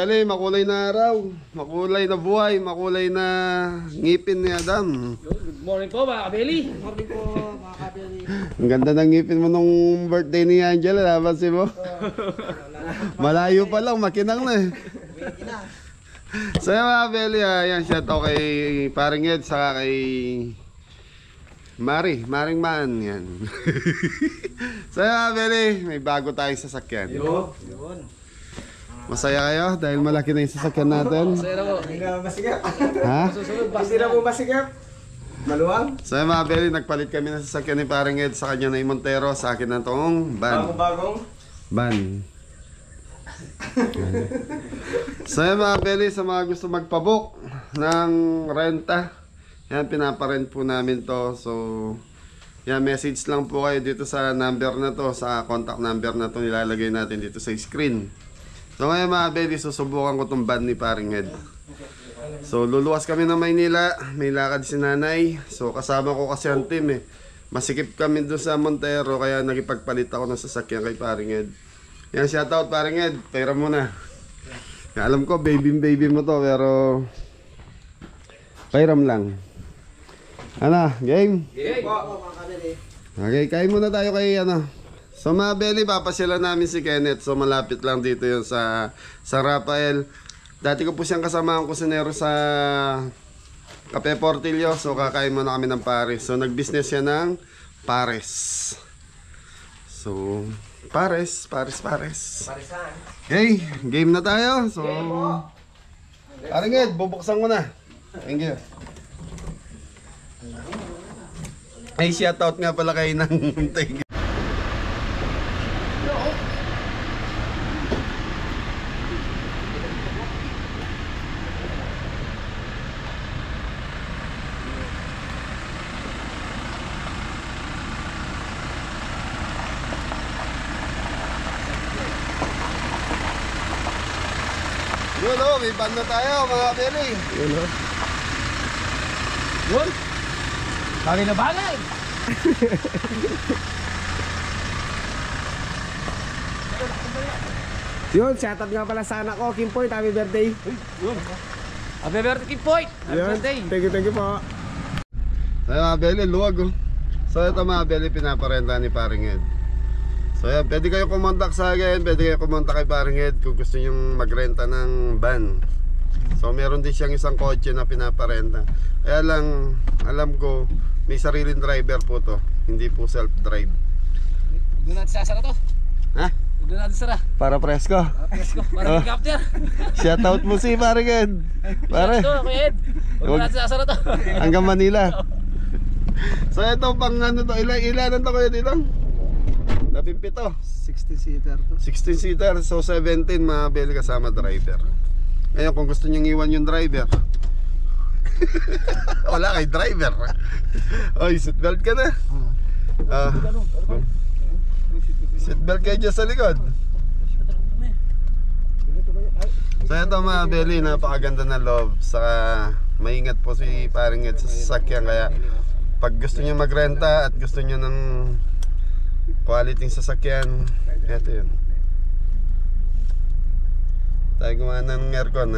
Beli, makulay na araw, makulay na buhay, makulay na ngipin ni Adam. Good morning po mga kabeli. Good morning po mga kabeli. Ang ganda ng ngipin mo nung birthday ni Angela, napansin mo? Malayo pa lang, makinang na eh. So mga Beli, yan shout out kay paring Ed, saka kay Maring Man, yan. So mga Beli, may bago tayong sasakyan. Yun. Masaya kayo dahil malaki na yung sasakyan natin. Masaya na po. Hindi na masigap. Ha? Hindi na po masigap. Maluwang. So mga Beli, nagpalit kami ng sasakyan ni paring Ed, sa kanya na yung Montero, sa akin na itong van. Bagong. Van. So mga Beli, sa mga gusto magpabook ng renta, yan, pinaparent po namin to. So yan, message lang po kayo dito sa number na to, sa contact number na to, nilalagay natin dito sa screen. So ngayon mga Beli, susubukan ko itong van ni paring Ed. So luluwas kami ng Maynila, may lakad si nanay. So kasama ko kasi ang team eh. Masikip kami doon sa Montero, kaya nagipagpalit ako ng sasakyan kay paring Ed. Yan, shoutout paring Ed, pera muna. Alam ko baby mo to, pero pairam lang. Ano, game? Game. Mga kabeli. Okay, kain muna tayo kay ano. So mga Beli, papasyalan namin si Kenneth. So malapit lang dito yun sa Rafael. Dati ko po siyang kasama ang kusinero sa Cafe Portillo. So kakain muna kami ng pares. So nag-business siya ng pares. So pares. Parisan. Okay, game na tayo. So paring Ed, bubuksan ko na. Thank you. Ay, shoutout nga pala kayo ng thank you. Yun o, may van na tayo mga Beli. Yun o. Yun. Bagay na bagay. Yun, shoutout nga pala sa anak ko, Kimpoy, happy birthday. Happy birthday, Point. Happy birthday. Thank you po. Ay mga Beli, luwag o. So ito mga Beli, pinaparenta ni paring Ed. So yan, pwede kayo kumontak sa akin, pwede kayo kumontak kay paring Ed kung gusto nyo magrenta ng van. So meron din siyang isang kotse na pinaparenta. Kaya lang, alam ko, may sariling driver po to, hindi po self-drive. Doon natin sasara to. Ha? Doon natin sara. Para presko. Presko. Para helicopter. Shoutout mo si paring Ed. Pare, Ito, Kuya Ed. Doon natin sasara to. hanggang Manila. So ito pang ano to, ilan to kayo dito? 17. 16-seater to. 16-seater, so 17 mga Beli kasama driver. Ngayon kung gusto nyo iwan yung driver, wala kay driver. Oy, seatbelt ka na. Seatbelt kayo dyan sa likod. So ito mga Beli, napakaganda na loob. Saka maingat po si paring Ed sa sasakyan. Kaya pag gusto nyo magrenta at gusto nyo ng quality sasakyan, ito yun. Tayo gumana ng aircon.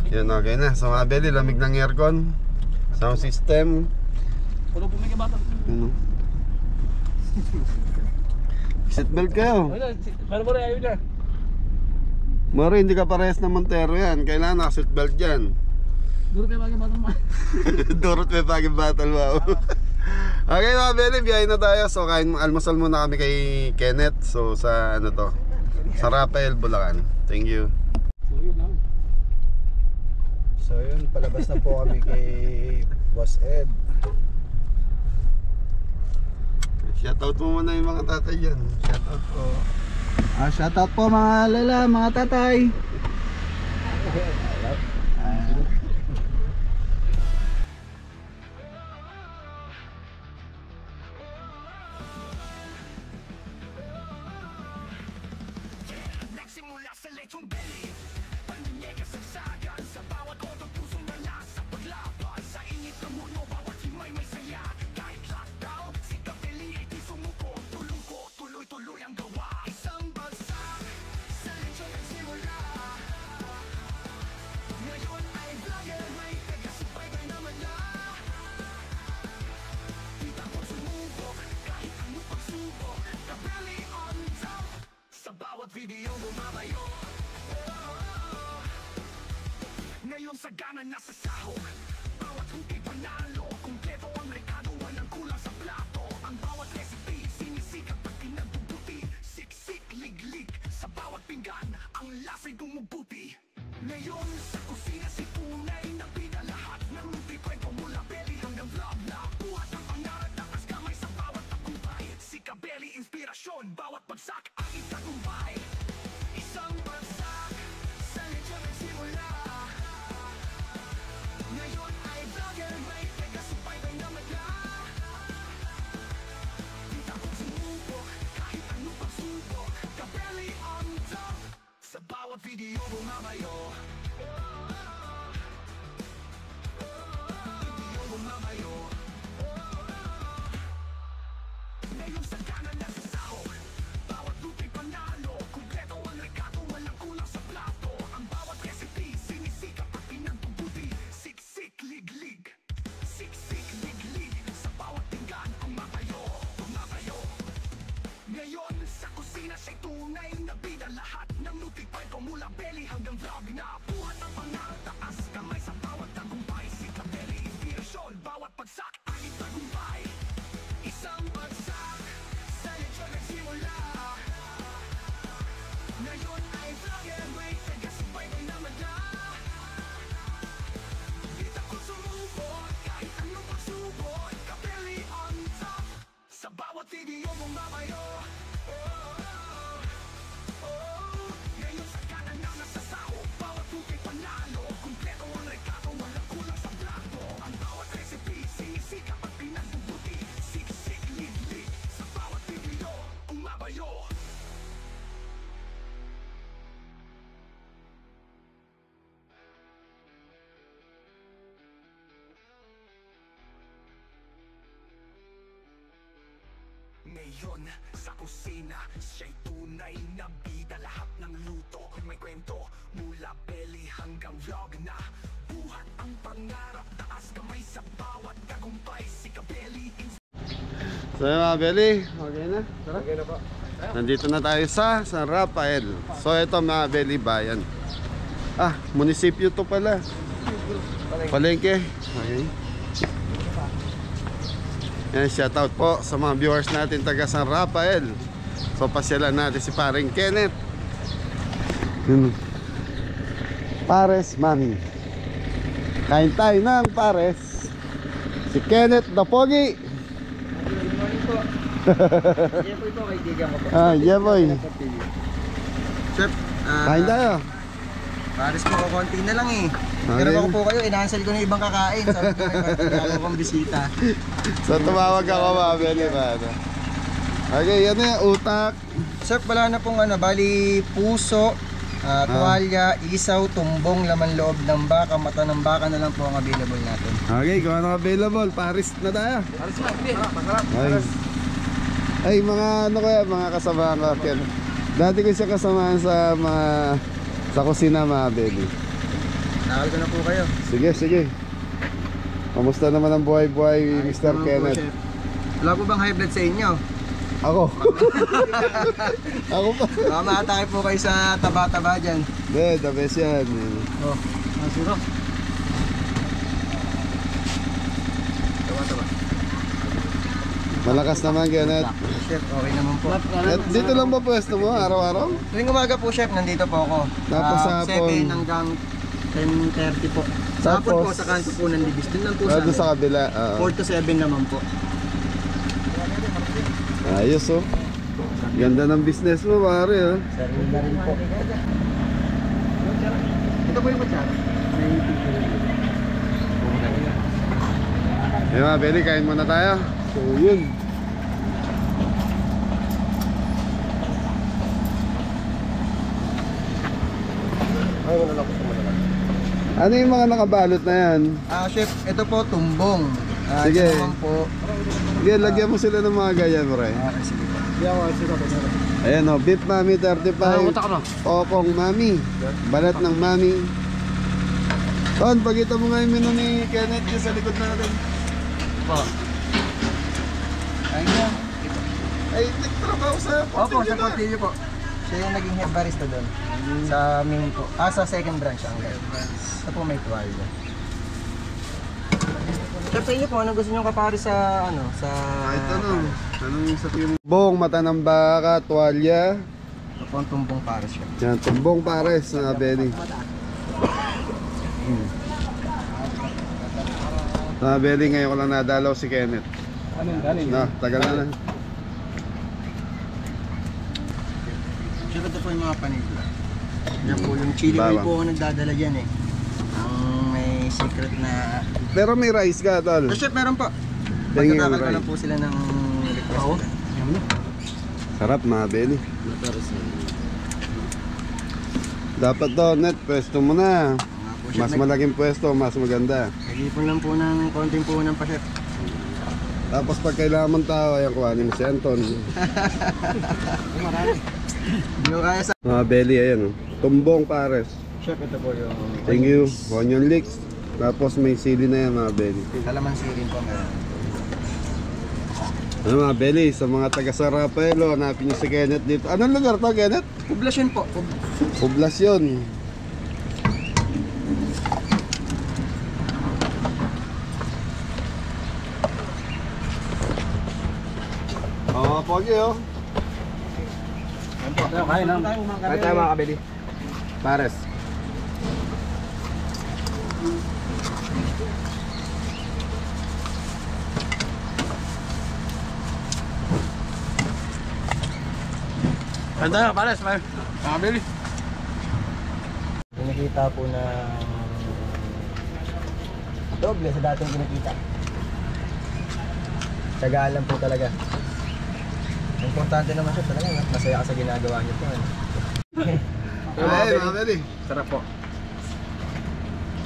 Yun, okay na. So mga Beli, lamig ng aircon. Sound system. Pulo po may kabata. Yun o. Seatbelt kayo. Pero mo rin, ayaw na. Moro, hindi ka parehas ng Montero yan. Kailangan naka-seatbelt dyan. Duro kayo bagay batang man. Durot may paging battle, wow. Okay mga Beli, biyahe na tayo. So kain, almusal muna kami kay Kenneth. So sa ano to, sa Rafael, Bulacan. Thank you. So yun, palabas na po kami kay Boss Ed. Shoutout mo muna yung mga tatay dyan. Shoutout po. Shoutout po mga lala, mga tatay. sagangan nasa sahog. Bawat hukay panalo, kumpleto ang rekado, walang kulang sa plato. Ang bawat recipe, sinisikap at pinagbubuti. Siksik, liglig, sa bawat pinggan, ang lasa'y bumubuti. Ngayon sa kusina si Tunay na bida lahat ng nutikwento mula belly hanggang vlog na buhat ang pangarap takas kamay sa bawat tagumpay. Si Kabeli inspirasyon, bawat bagsak ang itagumpay. Isang bagsak sa lechon nagsimula. Ngayon ay vlogger, may taga-subaybay na madla. Di takot sumubok, kahit anong pagsubok. Kabeli on top, sa bawat video bumabayo. Video bumabayo. Ngayon sa kanan nasa sahog. Bawat lupay panalo, kumpleto ang rekado, walang kulang sa plato. Ang bawat recipe, sinisikap at pinagbubuti. Siksik, liglig. Siksik, liglig. Sa bawat tinggan, kumabayo, kumabayo. Ngayon sa kusina siya'y tunay na bida lahat ng nutipay ko mula belly hanggang vlog na buhat ang pangarap taas kamay sa bawat tagumpay. Si Kabeli inspirasyon, bawat pagsak ay tagumpay. Isang bagsak sa lechon nagsimula. Ngayon ay vlogger, may taga-subaybay na madla. Di takot sumubok, kahit anong pagsubok. Kabeli on top, sa bawat video bumabayo. Ngayon sa kanan na nasa sahog, bawat hukay panalo, kumpleto ang rekado, walang kulang sa plato. Ang bawat recipe, sinisikap at pinagbubuti. Siksik, liglig, sa bawat video bumabayo. Ngayon sa kusina, siya'y tunay na bida lahat ng luto. May kwento mula belly hanggang vlog na buhat ang pangarap taas kamay sa bawat tagumpay. Si Kabeli So yun mga Belly, okay na? Tara. Okay na po. Nandito na tayo sa San Rafael. So ito mga Belly Bayan. Ah, munisipyo to pala. Palengke. Okay. Yan, shoutout po sa mga viewers natin taga San Rafael. So pasyalan natin si paring Kenneth. Yun. Pares Mami. Kain tayo ng pares. Si Kenneth the Pogi. Good morning po. Jepoy po, kaibigan ko po. Ah, Jepoy. Chef, Kain tayo. pares po ko, konti na lang eh. Okay. Pero ako po kayo, inansel ko na ibang kakain. Sabi ko may kong bisita. So tumawag ako mga Belly ba? Okay, yan na yung utak. Chef, wala na pong bali puso, tuwalya, isaw, tumbong, laman loob ng baka, mata ng baka na lang po ang available natin. Okay, kung ano available, Paris na tayo. Alis mo, Pi. Ay, mga ano kaya, mga kasamahan ko. Ken. Dati ko siya kasamahan sa sa kusina mga Belly. Nakal ko na po kayo. Sige, sige. Kamusta naman ang buhay-buhay, Mr. Kenneth? Chef. Wala po bang high blood sa inyo? Ako. Ako pa. Baka maatake po kayo sa taba-taba dyan. Hindi, the best yan. Oh, masuro. Taba-taba. Malakas naman, Kenneth. Chef, okay naman po. At dito lang ba pwesto mo, araw-araw? Tuwing umaga po, chef, nandito po ako. Tapos sa hapon? 7 hanggang 10:30 po. Sa hapon po, Tapos? sa kanto po ng Libis. Doon lang po sa Doon sa kabila. 4 to 7 naman po. Ayos oh. Ganda ng business mo, pare oh. Serving na rin po. Ito po yung kutsara. May picture. Hey mga Belly, kain muna tayo. So yun. Ay, wala lang po sa malakas. Ano yung mga nakabalot na yan? Chef, ito po tumbong. Sige. Ito naman po. Sige, lagyan mo sila ng mga ganyan, pre. Okay, sige po. Sige po. Ayan oh, beef mami 35. Utak mo. Okong mami. Balat ng mami. Ton, pagkita mo nga yung menu ni Kenneth dyan sa likod natin. Po. Ayun na. Ay, nagtrabaho sa Opo, sa Portillo po. Siya yung naging head barista doon. Sa main po. Sa second branch ang guys. Ito po may tuwalya. Sir, sa inyo po, ano gusto nyo kapari sa, ano, sa... Kahit ano. Anong sa tingin? Bong, mata ng baka, tuwalya. Ito po ang tumbong pares siya. Yan, tumbong pares na Benny. Na Benny, ngayon ko lang nadalaw si Kenneth. Na, tagal na. Sir, ito po yung mga panigla. Yan po, yung chili oil Bawang. po ako nagdadala dyan eh. Ang may secret na... Pero may rice ka, tol. Sir, meron po. Tingin Pagkakal ang ko lang rice. po sila ng request nila. Sarap mga Benny. Dapat to, net, pwesto mo na. Mga po, chef, Mas malaking pwesto, mas maganda. nag-ipon lang po ng konting puhunan pa, chef. Tapos pag kailangan mong tao, ayan, kuhanin mo si Anton. Yung kaya sa... Mga belly, ayan, oh. Tumbong pares. Chef, ito po yung... Thank you. Onion leeks. Tapos may sili na yan, mga belly. Kalamansi rin po meron. Ano mga belly, sa mga taga San Rafaelo, hanapin nyo si Kenneth dito. Anong lugar to, Kenneth? Poblasyon po. Poblasyon. Oo, pogi oh. Kain lang. Kaya tayo mga kabili. Pares. Ganda, pares. Makabili. Pinakita po na doble sa dating pinakita. Tsagaan lang po talaga. Importante naman siya talaga. Masaya ka sa ginagawa niyo po. Ay, mga belly. Sarap po.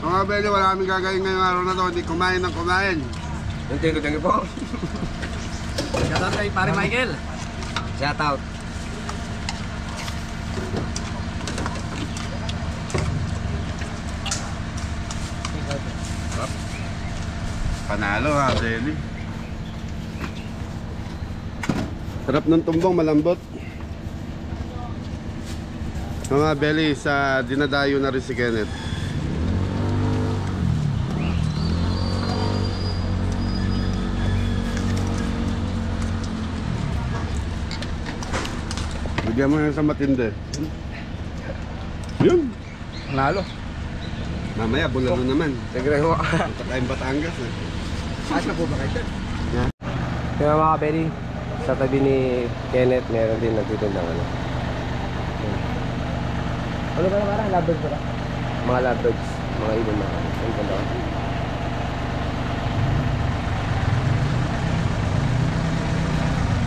Mga belly, wala kaming gagawin ngayong araw na to. Hindi kumain ng kumain. Yung tingo po. Shoutout kay Pare Michael. Shout out. Panalo ha, belly. Sarap ng tumbong, malambot. Mga belly, sa dinadayo na rin si Kenneth. Bigyan mo yan sa matindi. Yun. Nalo. Mamaya, bulalo naman. Segre ho. Punta tayong Batangas eh. Asa po ba kayo? Kaya mga kapatid, sa tabi ni Kenneth, meron din nagtitinda ng ano. Ano ba na parang lovebird ba? Mga lovebirds, mga ibon na. Ang ganda.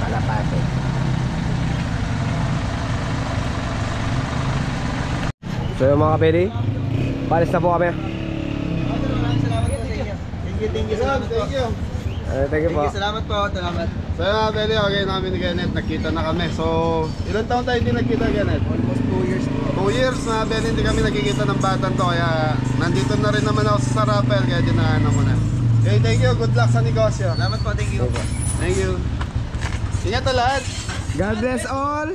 Kalapate. So yung mga kapatid, palis na po kami. Thank you, salamat po. Thank you. Thank you po. Salamat po, salamat. So yun mga belly, okay namin ni Kenneth, nagkita na kami. So, ilang taon tayo hindi nagkita, Kenneth? Almost 2 years po. 2 years na belly, hindi kami nagkikita ng batang to. Kaya nandito na rin naman ako sa Sarapel, kaya dinaanan ko na. Okay, thank you. Good luck sa negosyo. Salamat po, thank you. Thank you. Ingat na lahat. God bless all!